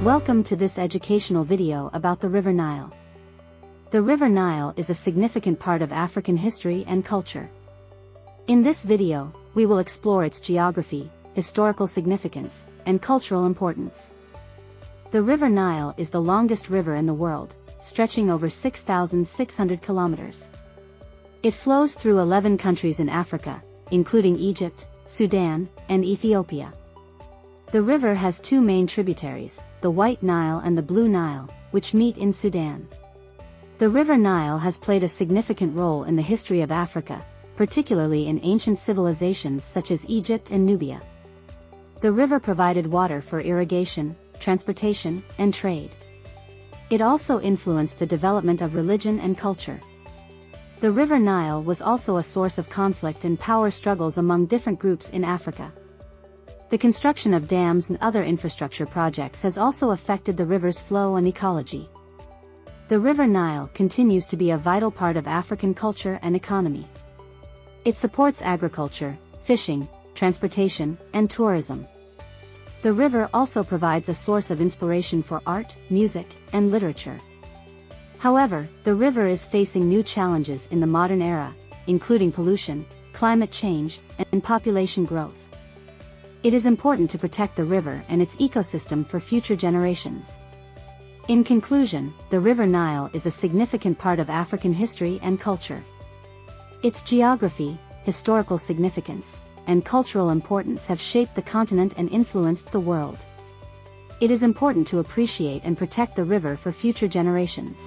Welcome to this educational video about the River Nile. The River Nile is a significant part of African history and culture. In this video, we will explore its geography, historical significance, and cultural importance. The River Nile is the longest river in the world, stretching over 6,600 kilometers. It flows through 11 countries in Africa, including Egypt, Sudan, and Ethiopia. The river has two main tributaries, the White Nile and the Blue Nile, which meet in Sudan. The River Nile has played a significant role in the history of Africa, particularly in ancient civilizations such as Egypt and Nubia. The river provided water for irrigation, transportation, and trade. It also influenced the development of religion and culture. The River Nile was also a source of conflict and power struggles among different groups in Africa. The construction of dams and other infrastructure projects has also affected the river's flow and ecology. The River Nile continues to be a vital part of African culture and economy. It supports agriculture, fishing, transportation, and tourism. The river also provides a source of inspiration for art, music, and literature. However, the river is facing new challenges in the modern era, including pollution, climate change, and population growth. It is important to protect the river and its ecosystem for future generations. In conclusion, the River Nile is a significant part of African history and culture. Its geography, historical significance, and cultural importance have shaped the continent and influenced the world. It is important to appreciate and protect the river for future generations.